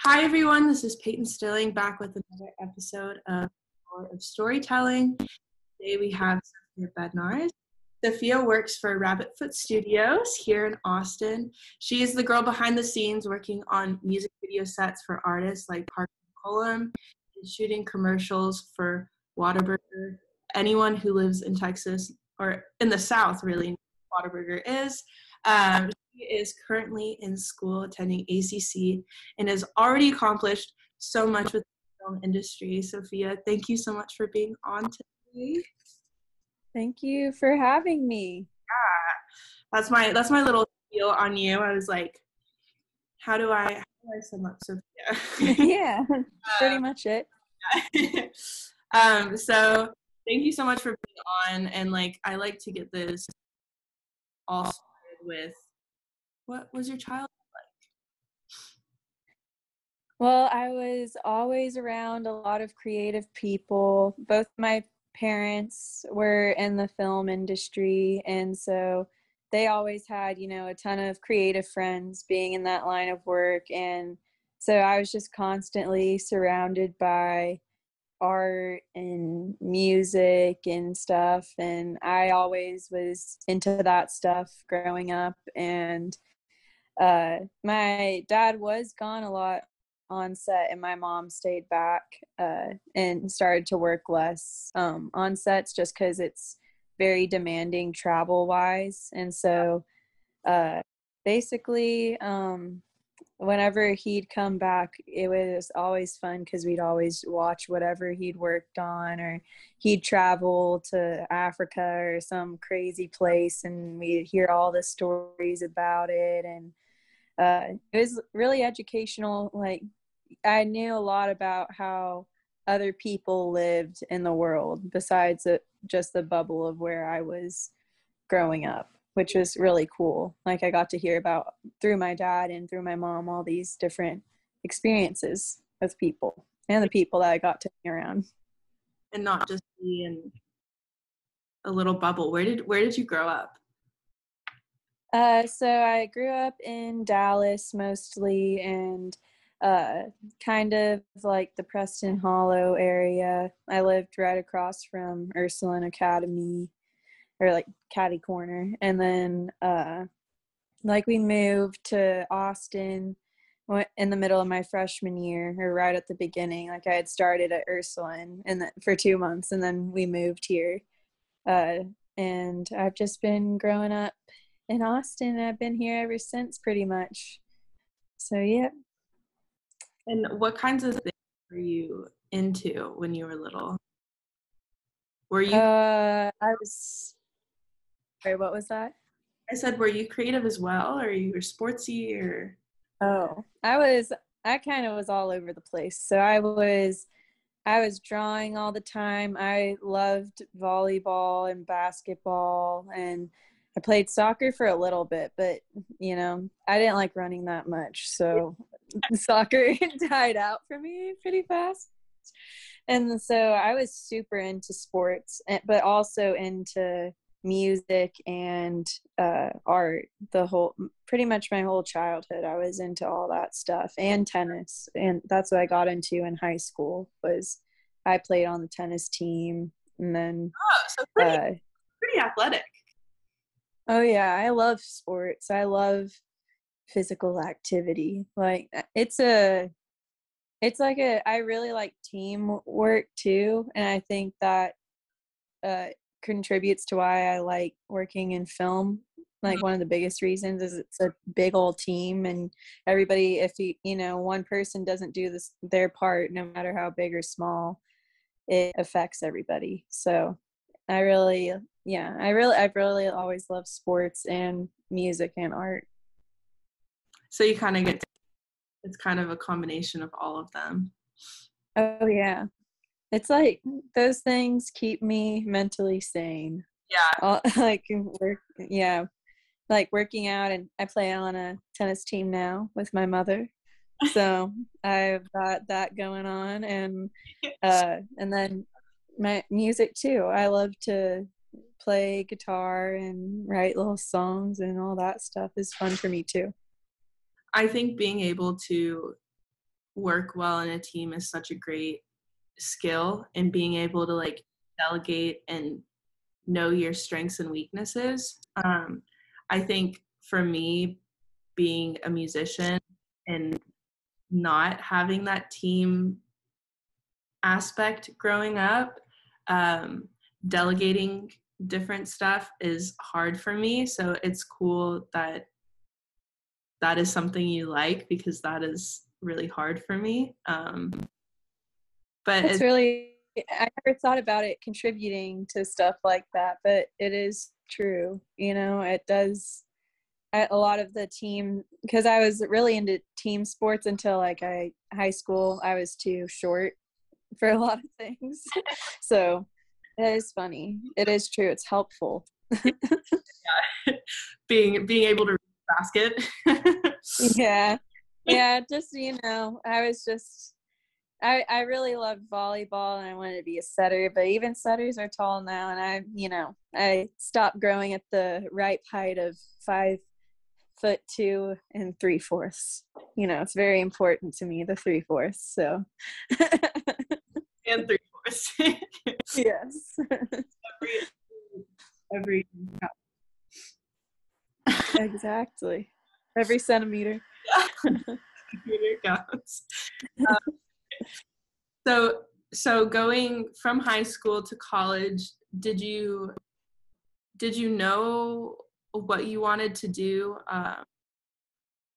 Hi everyone, this is Peyton Stilling back with another episode of Power of Storytelling. Today we have Sophia Bednarz. Sophia works for Rabbitfoot Studios here in Austin. She is the girl behind the scenes working on music video sets for artists like Parker Mccolum and shooting commercials for Whatarburger. Anyone who lives in Texas or in the South really knows what Whatarburger is. She is currently in school attending ACC and has already accomplished so much with the film industry. Sophia, thank you so much for being on today. Thank you for having me. That's my little spiel on you. I was like, how do I sum up Sophia? Yeah, pretty much it. So thank you so much for being on. And I like to get this all started with, what was your childhood like? Well, I was always around a lot of creative people. Both my parents were in the film industry, and so they always had, a ton of creative friends being in that line of work. And so I was just constantly surrounded by art and music and stuff, and I always was into that stuff growing up. And my dad was gone a lot on set, and my mom stayed back and started to work less on sets just because it's very demanding travel wise. And so basically whenever he'd come back, it was always fun because we'd always watch whatever he'd worked on, or he'd travel to Africa or some crazy place and we'd hear all the stories about it. And it was really educational. I knew a lot about how other people lived in the world besides just the bubble of where I was growing up, which was really cool. I got to hear about, through my dad and through my mom, all these different experiences with people and the people that I got to be around. And not just be in a little bubble. Where did you grow up? So I grew up in Dallas mostly, and kind of like the Preston Hollow area. I lived right across from Ursuline Academy, or Caddy Corner. And then we moved to Austin in the middle of my freshman year, or right at the beginning. I had started at Ursuline for 2 months, and then we moved here. And I've just been growing up in Austin. I've been here ever since, pretty much. So yeah. And what kinds of things were you into when you were little? Were you Sorry, what was that? I said, were you creative as well, or you were sportsy, or? Oh, I kind of was all over the place. So I was drawing all the time. I loved volleyball and basketball, and I played soccer for a little bit, but I didn't like running that much. So soccer died out for me pretty fast. And so I was super into sports, but also into music and art. Pretty much my whole childhood, I was into all that stuff, and tennis. And that's what I got into in high school. Was I played on the tennis team, and then so pretty athletic. Oh yeah, I love sports. I love physical activity. I really like teamwork too, and I think that contributes to why I like working in film. One of the biggest reasons is it's a big old team, and everybody, if one person doesn't do their part, no matter how big or small, it affects everybody. So I've really always loved sports and music and art. So you kind of it's kind of a combination of all of them. Oh yeah. It's those things keep me mentally sane. Yeah. Working out, and I play on a tennis team now with my mother. So I've got that going on, and then my music too. I love to play guitar and write little songs, and all that stuff is fun for me too. I think being able to work well in a team is such a great skill, and being able to like delegate and know your strengths and weaknesses. I think for me, being a musician and not having that team aspect growing up, delegating different stuff is hard for me. So it's cool that that is something you like, because that is really hard for me. But It's really, I never thought about it contributing to stuff like that, but it is true. It does. A lot of the team, because I was really into team sports until like high school. I was too short for a lot of things. So it is funny. It is true. It's helpful. yeah. being able to read the basket. Yeah, just I really loved volleyball, and I wanted to be a setter, but even setters are tall now, and I stopped growing at the ripe height of 5'2" and 3/4. It's very important to me, the 3/4. So And 3/4. yes. every Exactly. Every centimeter. centimeter counts. So going from high school to college, did you know what you wanted to do?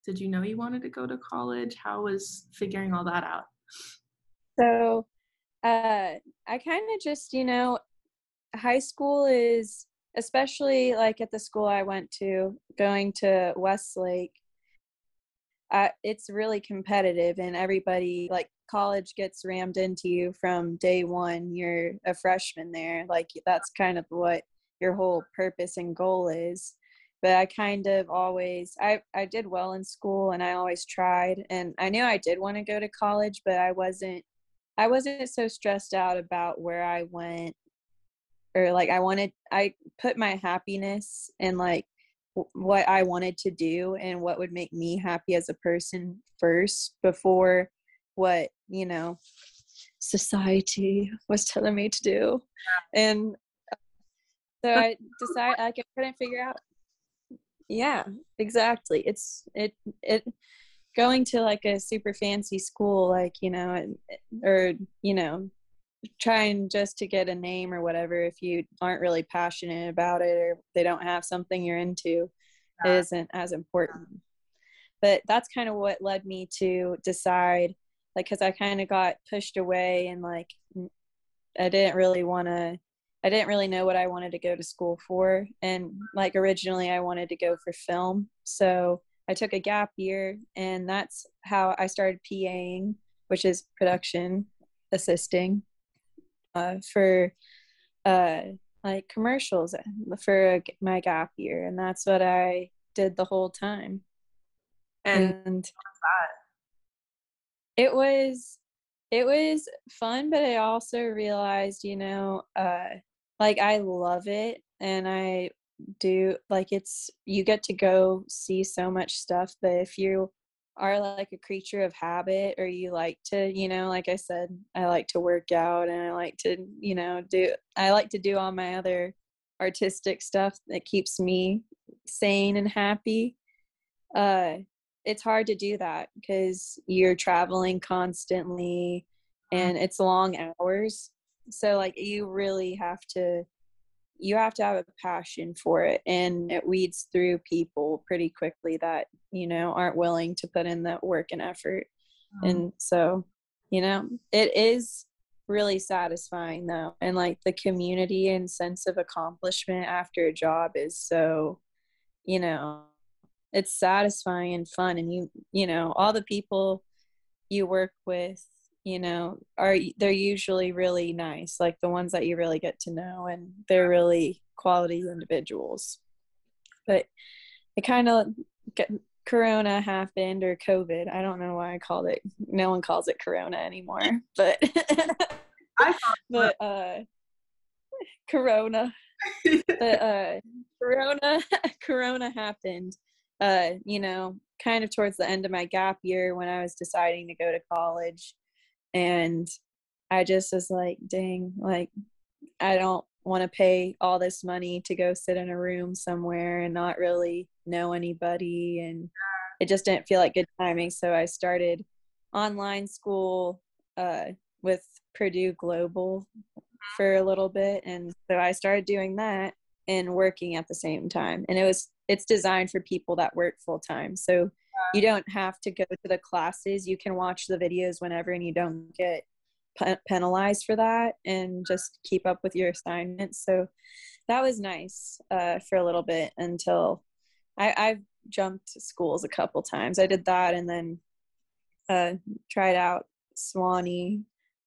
Did you know you wanted to go to college? How was figuring all that out? So I kind of just, high school is, especially like at the school I went to, going to Westlake, it's really competitive, and everybody, like, college gets rammed into you from day one. You're a freshman there. Like, that's kind of what your whole purpose and goal is. But I kind of always, I did well in school, and I always tried, and I knew I did want to go to college, but I wasn't so stressed out about where I went, or like I put my happiness in like what I wanted to do and what would make me happy as a person first, before what society was telling me to do. And so I decided, like, I couldn't figure out. Yeah, exactly. It going to like a super fancy school, like, or trying just to get a name or whatever, if you aren't really passionate about it, or they don't have something you're into, it isn't as important. But that's kind of what led me to decide, like, because I kind of got pushed away, and like I didn't really know what I wanted to go to school for. And like originally I wanted to go for film, so I took a gap year, and that's how I started PAing, which is production assisting, for like commercials for my gap year, and that's what I did the whole time. And it was fun, but I also realized, like, I love it, and I do, like, you get to go see so much stuff. But if you are like a creature of habit, or you like to, like I said, I like to work out, and I like to do all my other artistic stuff that keeps me sane and happy. It's hard to do that because you're traveling constantly, and it's long hours. So like you really have to have a passion for it, and it weeds through people pretty quickly that aren't willing to put in that work and effort. And so it is really satisfying though, and like the community and sense of accomplishment after a job is so it's satisfying and fun. And all the people you work with they're usually really nice, like the ones that you really get to know, and they're really quality individuals. But it kind of Corona happened, or COVID, I don't know why I called it, no one calls it Corona anymore, but but Corona but Corona happened. kind of towards the end of my gap year when I was deciding to go to college. And I just was like, dang, like, I don't want to pay all this money to go sit in a room somewhere and not really know anybody. And it just didn't feel like good timing. So I started online school with Purdue Global for a little bit. And so I started doing that and working at the same time. And it's designed for people that work full time. So you don't have to go to the classes. You can watch the videos whenever and you don't get penalized for that, and just keep up with your assignments. So that was nice for a little bit until I've jumped schools a couple times. I did that and then tried out Swanee,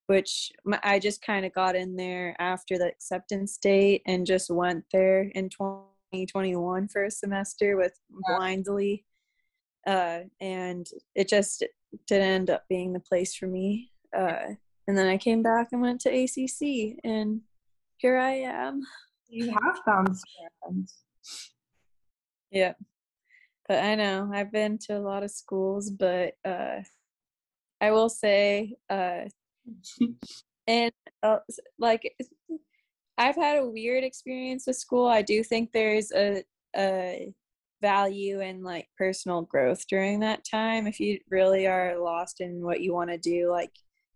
which I just kind of got in there after the acceptance date and just went there in 2021 for a semester with blindly. And it just didn't end up being the place for me. And then I came back and went to ACC, and here I am. You have found friends. Yeah. But I know I've been to a lot of schools, but I will say, and like, I've had a weird experience with school. I do think there's a value in like personal growth during that time. If you really are lost in what you want to do, like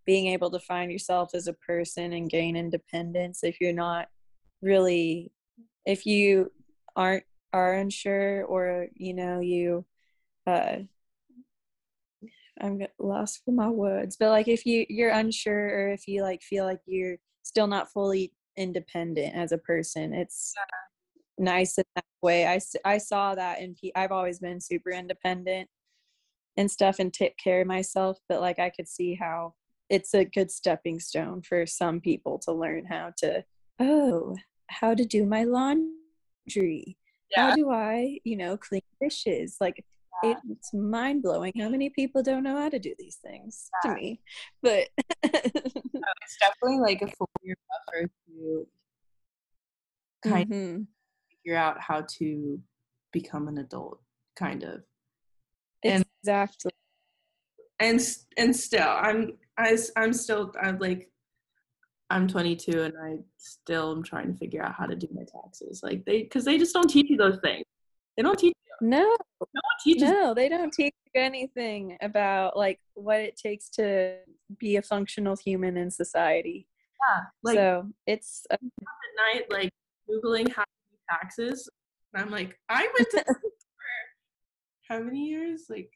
being able to find yourself as a person and gain independence. If you're not really, if you are unsure, or you I'm lost for my words, but like if you're unsure, or if you like feel like you're still not fully independent as a person, it's nice in that way. I saw that in I've always been super independent and stuff and take care of myself, but like I could see how it's a good stepping stone for some people to learn how to do my laundry. How do I clean dishes? Like it's mind-blowing how many people don't know how to do these things to me. But it's definitely like a 4-year buffer to kind of figure out how to become an adult, kind of. Exactly. And still I'm 22 and I still am trying to figure out how to do my taxes. Like because they just don't teach you those things. They don't teach you. No one teaches. No, they don't teach you anything about like what it takes to be a functional human in society. Yeah. Like, so it's at night, like Googling how to do taxes. And I'm like, I went to for how many years? Like,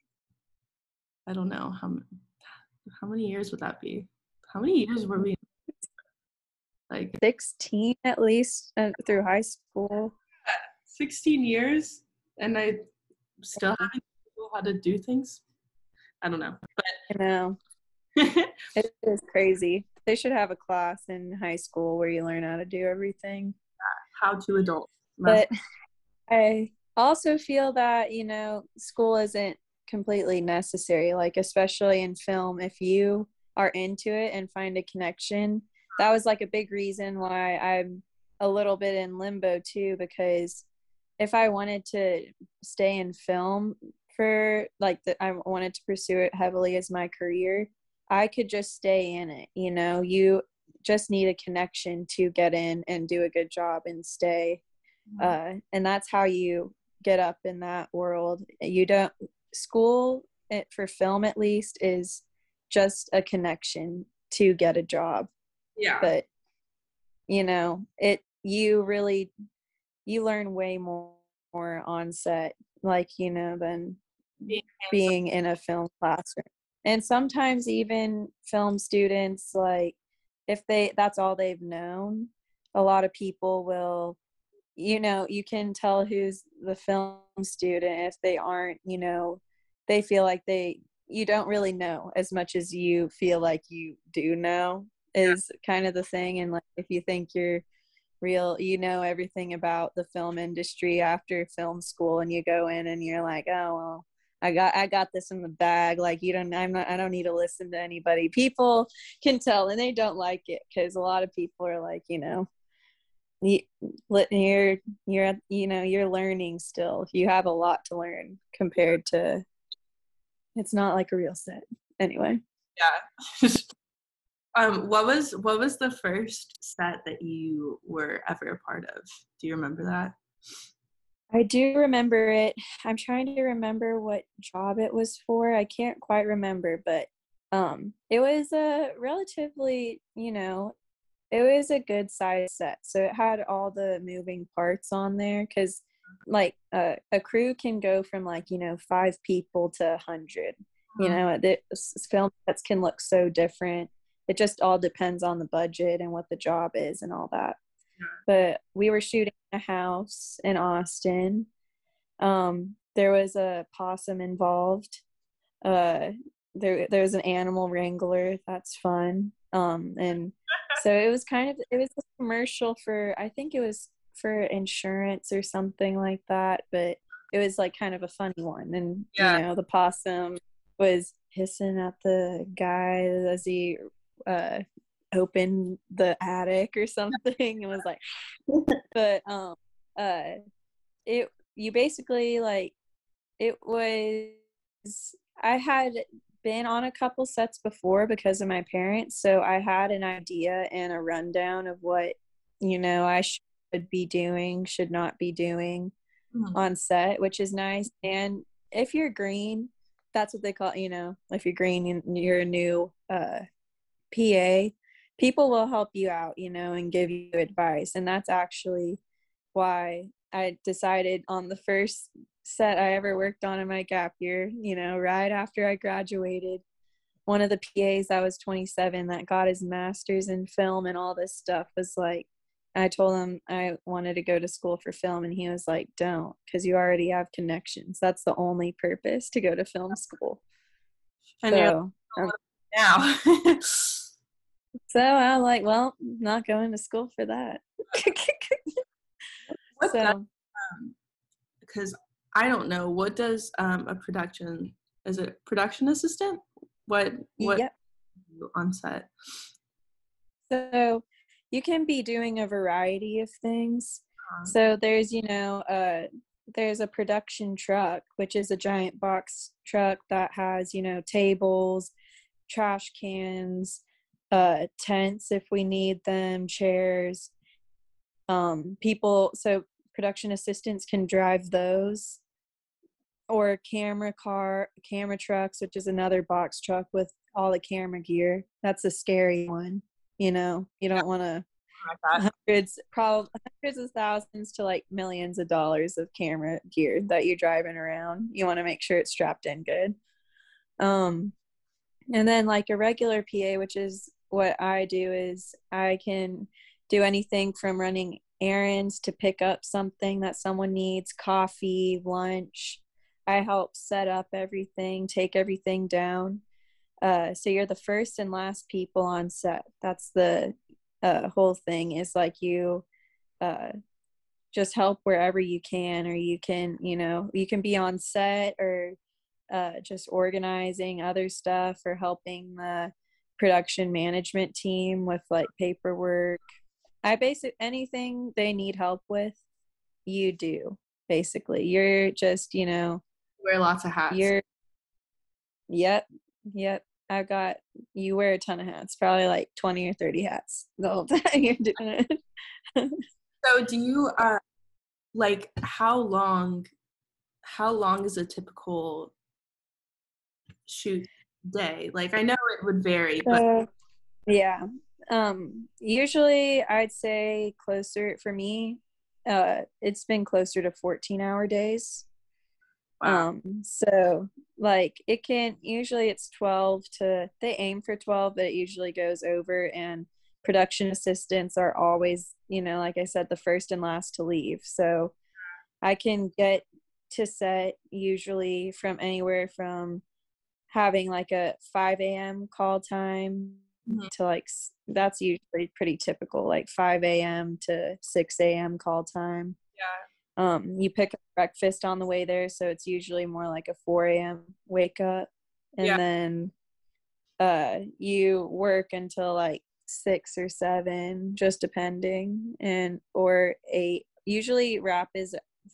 I don't know. How many years would that be? How many years were we? Like 16 at least through high school. 16 years, and I still haven't know how to do things. I don't know. But I know. It is crazy. They should have a class in high school where you learn how to do everything. How to adult. But I also feel that, school isn't completely necessary, like especially in film. If you are into it and find a connection, that was like a big reason why I'm a little bit in limbo too, because if I wanted to stay in film for like I wanted to pursue it heavily as my career, I could just stay in it. You just need a connection to get in and do a good job and stay. And that's how you get up in that world. School for film at least is just a connection to get a job. Yeah. But you learn way more on set, like than being in a film classroom. And sometimes even film students, like if that's all they've known, a lot of people will, you can tell who's the film student if they aren't, they feel like you don't really know as much as you feel like you do know, is kind of the thing. And like if you think you're real, everything about the film industry after film school, and you go in and you're like, oh well, I got this in the bag, like I don't need to listen to anybody. People can tell, and they don't like it because a lot of people are like, you're learning still. You have a lot to learn compared to It's not like a real set. Anyway. Yeah. What was the first set that you were ever a part of? Do you remember that? I do remember it. I'm trying to remember what job it was for. I can't quite remember, but it was a relatively, it was a good size set. So it had all the moving parts on there because like a crew can go from like, 5 people to 100. The film sets can look so different. It just all depends on the budget and what the job is and all that. But we were shooting a house in Austin. There was a possum involved. There was an animal wrangler. That's fun. And so it was a commercial for, I think it was for insurance or something like that, but it was like kind of a funny one. And the possum was hissing at the guy as he opened the attic or something. It was like but you basically like, it was, I had been on a couple sets before because of my parents, so I had an idea and a rundown of what I should be doing, should not be doing on set, which is nice. And if you're green, that's what they call, if you're green and you're a new PA, people will help you out, and give you advice. And that's actually why I decided on the first set I ever worked on in my gap year, right after I graduated, one of the PAs that was 27 that got his master's in film and all this stuff was like, I told him I wanted to go to school for film, and he was like, don't, because you already have connections. That's the only purpose, to go to film school. And so, now. So I'm like, well, not going to school for that. What's that? Because I don't know, what does a production, is it production assistant? What Yep. On set? So you can be doing a variety of things. So there's, there's a production truck, which is a giant box truck that has, tables, trash cans, tents if we need them, chairs. So production assistants can drive those, or camera trucks, which is another box truck with all the camera gear. That's a scary one. You don't want to hundreds of thousands to like millions of dollars of camera gear that you're driving around. You want to make sure it's strapped in good. And then like a regular PA, which is what I do, is I can do anything from running errands to pick up something that someone needs, coffee, lunch. I help set up everything, take everything down. So you're the first and last people on set. That's the whole thing, is like you just help wherever you can, or you can, you can be on set, or just organizing other stuff, or helping the production management team with like paperwork. Anything they need help with, you do. Basically, you're just, wear lots of hats. Yep. You wear a ton of hats, probably like 20 or 30 hats the whole time you're doing it. So do you, like, how long is a typical shoot day? Like, I know it would vary, but yeah. Usually I'd say for me, it's been closer to 14-hour days. Wow. So like usually it's 12 they aim for 12, but it usually goes over, and production assistants are always, like I said, the first and last to leave. So I can get to set usually from anywhere from having like a 5 a.m. call time to like, that's usually pretty typical, like 5 a.m. to 6 a.m. call time. Yeah. You pick up breakfast on the way there, so it's usually more like a 4 a.m. wake up, and then you work until like 6 or 7, just depending, or 8. Usually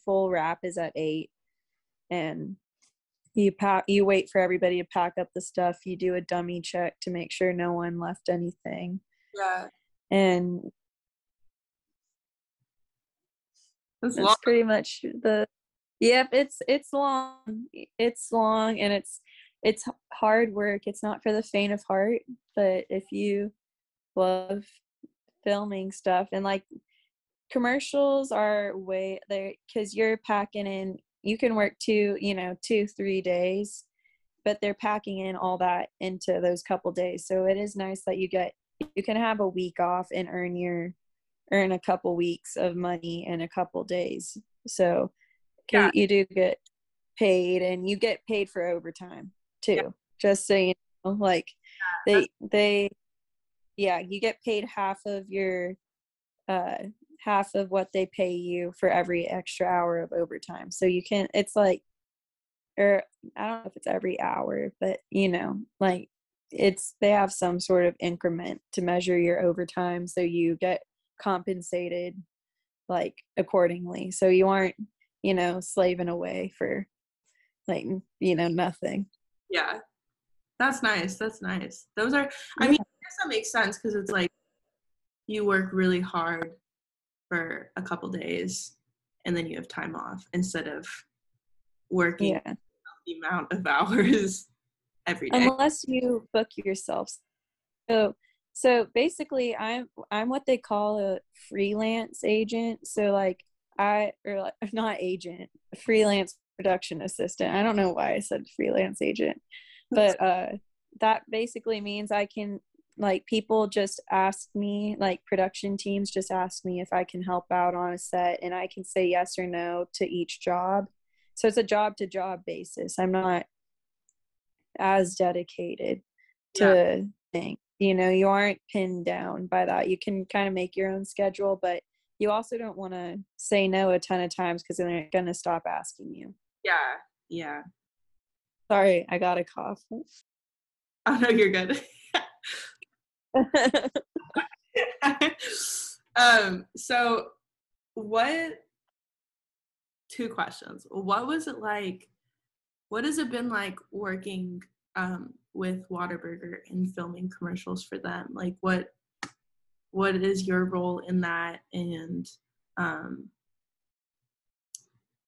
full wrap is at 8, and you wait for everybody to pack up the stuff, you do a dummy check to make sure no one left anything. Yeah. And that's pretty much yep, it's long. It's long, and it's hard work. It's not for the faint of heart, but if you love filming stuff, and like commercials are way there, because you're packing in, you can work 2-3 days, but they're packing in all that into those couple days. So it is nice that you can have a week off and earn a couple weeks of money in a couple days. So you do get paid, and you get paid for overtime too. Just so you know, like they you get paid half of your half of what they pay you for every extra hour of overtime. So it's like, or I don't know if it's every hour, but like they have some sort of increment to measure your overtime, so you get compensated like accordingly. So you aren't, slaving away for like, nothing. Yeah. That's nice. Those are, I mean, I guess that makes sense, because it's like you work really hard for a couple days and then you have time off, instead of working the amount of hours every day. Unless you book yourself. So basically I'm what they call a freelance agent. So like not agent, freelance production assistant. I don't know why I said freelance agent, but that basically means I can, like, people just ask me, like production teams just ask me if I can help out on a set, and I can say yes or no to each job. So it's a job to job basis. I'm not as dedicated to things. You aren't pinned down by that. You can kind of make your own schedule, but you also don't want to say no a ton of times, because then they're going to stop asking you. Yeah. Sorry, I got a cough. Oh, no, you're good. So two questions. What was it like? What has it been like working with Whatarburger and filming commercials for them? Like, what is your role in that? And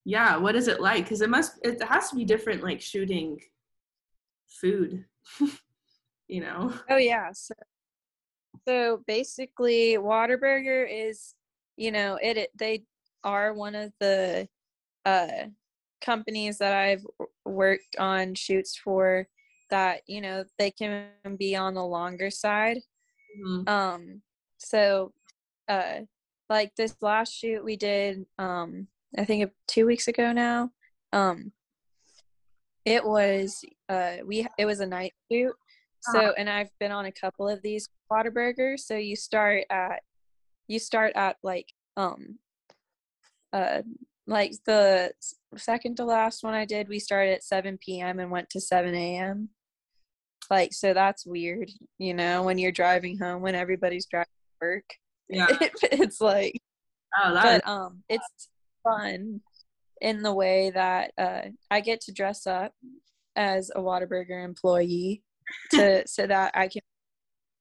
what is it like? Because it has to be different, like shooting food. Oh yeah. So basically Whatarburger is, they are one of the companies that I've worked on shoots for that, they can be on the longer side. Mm-hmm. So like this last shoot we did, I think 2 weeks ago now, it was a night shoot. So, and I've been on a couple of these Whatarburgers. So you start at like the second to last one I did, we started at 7 p.m. and went to 7 a.m. Like, so that's weird, when you're driving home, when everybody's driving to work. Yeah. It's like, it's fun in the way that I get to dress up as a Whatarburger employee so that I can.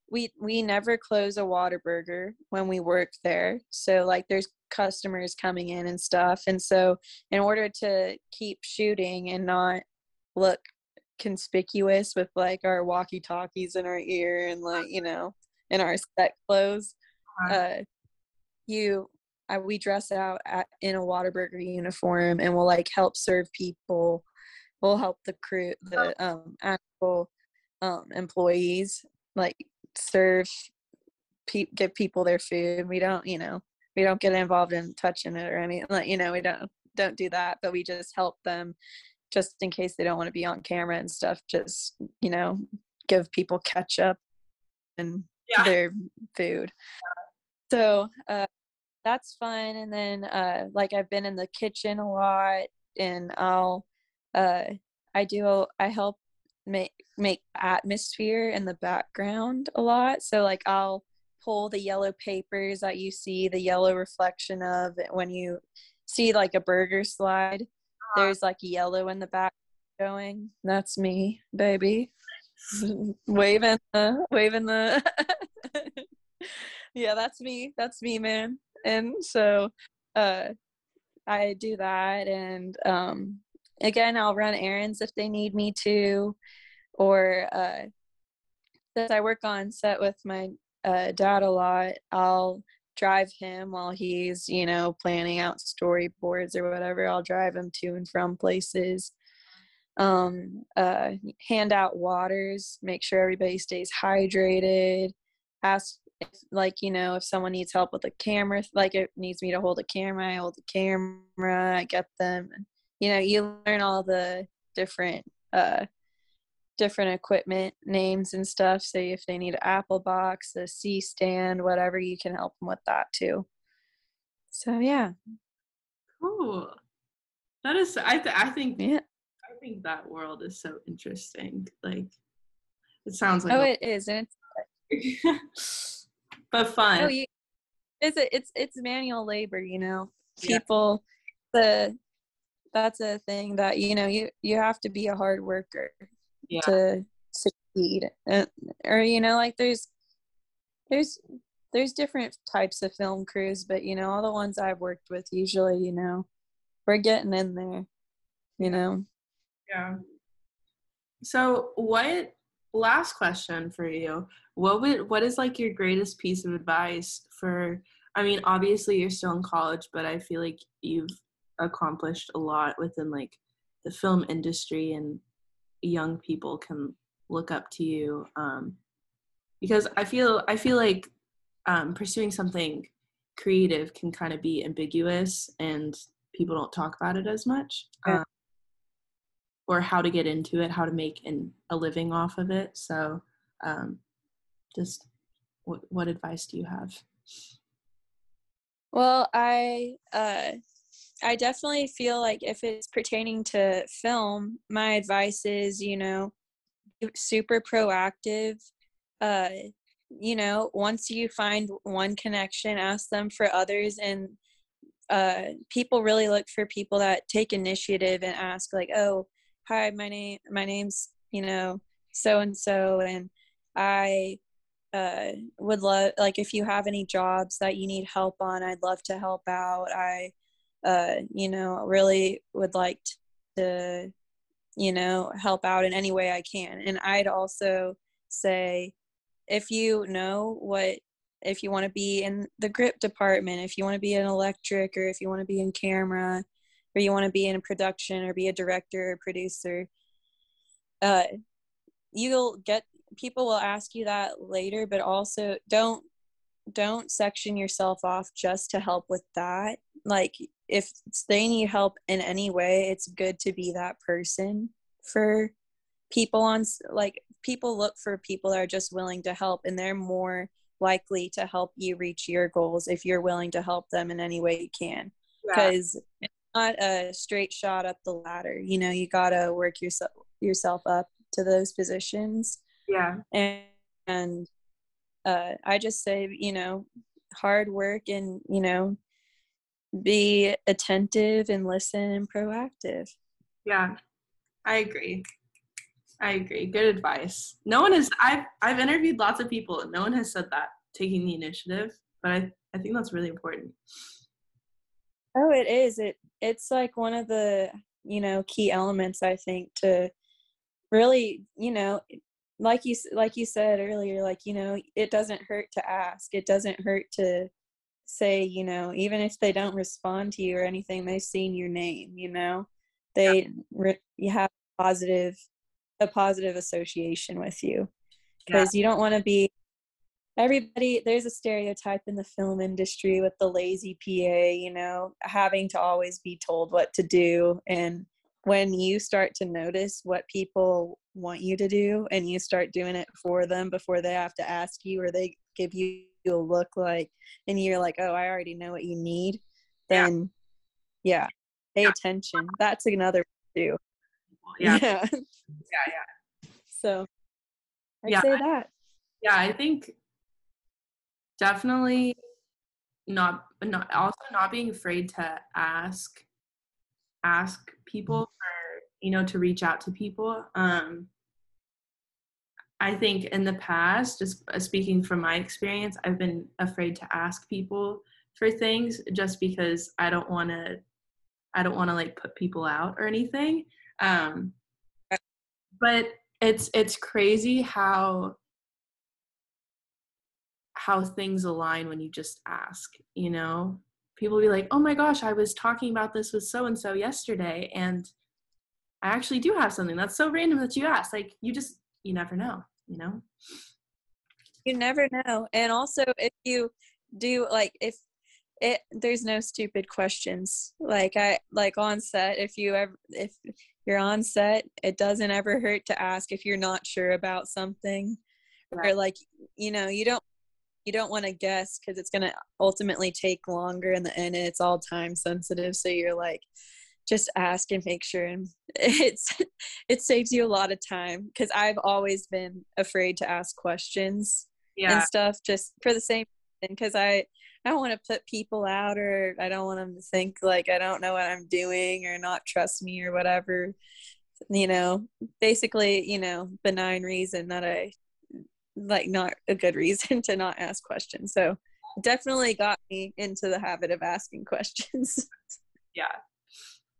We never close a Whatarburger when we work there. So like there's customers coming in and stuff. And so in order to keep shooting and not look conspicuous with like our walkie-talkies in our ear and like, in our set clothes, we dress out in a Whatarburger uniform, and we'll like help serve people. We'll help the crew, the actual employees, like give people their food. We don't get involved in touching it or anything, like, we don't do that, but we just help them just in case they don't want to be on camera and stuff. Just, give people ketchup and their food. So that's fun. And then like I've been in the kitchen a lot, and I help make atmosphere in the background a lot. So like I'll pull the yellow papers that you see the yellow reflection of when you see like a burger slide. There's like yellow in the back. going. That's me, baby. waving the yeah, that's me, man. And so I do that, and again, I'll run errands if they need me to, or since I work on set with my dad a lot, I'll drive him while he's, planning out storyboards or whatever. I'll drive him to and from places. Hand out waters, make sure everybody stays hydrated. Ask if someone needs help with a camera, like it needs me to hold a camera, I hold the camera, I get them. You learn all the different equipment names and stuff. Say if they need an Apple box, a C stand, whatever, you can help them with that too. So yeah. Cool. That is, I think that world is so interesting. Like, it sounds like it is, and it's but fun. Oh, it's manual labor, people. That's a thing that you have to be a hard worker to succeed, or there's different types of film crews, but all the ones I've worked with, usually we're getting in there, Yeah. So last question for you, what is like your greatest piece of advice for, I mean, obviously you're still in college, but I feel like you've accomplished a lot within like the film industry, and young people can look up to you, because I feel like pursuing something creative can kind of be ambiguous and people don't talk about it as much. Or how to get into it, how to make a living off of it. So just what advice do you have? Well, I definitely feel like if it's pertaining to film, my advice is, super proactive. Once you find one connection, ask them for others. And people really look for people that take initiative and ask, like, oh, hi, my name's so and so, and I would love, like, if you have any jobs that you need help on, I'd love to help out. I really would like to help out in any way I can. And I'd also say, if you want to be in the grip department, if you want to be an electric, or if you want to be in camera, or you want to be in production, or be a director or producer, people will ask you that later, but also don't section yourself off just to help with that. Like, if they need help in any way, it's good to be that person for people people look for people that are just willing to help, and they're more likely to help you reach your goals if you're willing to help them in any way you can. Because it's not a straight shot up the ladder. You gotta work yourself up to those positions. Yeah. And I just say, hard work, and be attentive and listen and proactive. Yeah, I agree. Good advice. No one is, I've interviewed lots of people and no one has said that, taking the initiative, but I think that's really important. Oh, it is. It's like one of the, key elements, I think, to really, like you said earlier, like, it doesn't hurt to ask. It doesn't hurt to say, even if they don't respond to you or anything, they've seen your name, you have a positive association with you, because you don't want to be there's a stereotype in the film industry with the lazy PA, having to always be told what to do. And when you start to notice what people want you to do, and you start doing it for them before they have to ask you, or they give you a look, like, and you're like, oh, I already know what you need, then pay attention. That's another too. Yeah. So I'd say that. Yeah, I think definitely not being afraid to ask people to reach out to people. I think in the past, just speaking from my experience, I've been afraid to ask people for things just because I don't want to like put people out or anything. But it's crazy how things align when you just ask, People be like, oh my gosh, I was talking about this with so-and-so yesterday, and I actually do have something. That's so random that you asked. Like, you never know, You never know. And also, if you do, like, if there's no stupid questions. Like on set, if you're on set, it doesn't ever hurt to ask if you're not sure about something. Yeah. Or like, you don't want to guess because it's going to ultimately take longer in the end, and it's all time sensitive. So you're like, just ask and make sure. And it saves you a lot of time, because I've always been afraid to ask questions and stuff, just for the same reason, because I don't want to put people out, or I don't want them to think like I don't know what I'm doing or not trust me or whatever. Basically, benign reason that I like, not a good reason to not ask questions. So it definitely got me into the habit of asking questions. Yeah.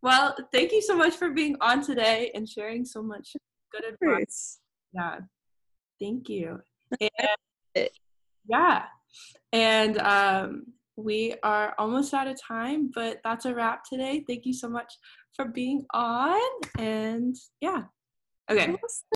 Well, thank you so much for being on today and sharing so much good advice. Yeah. Thank you. And, yeah. And we are almost out of time, but that's a wrap today. Thank you so much for being on. And yeah. Okay.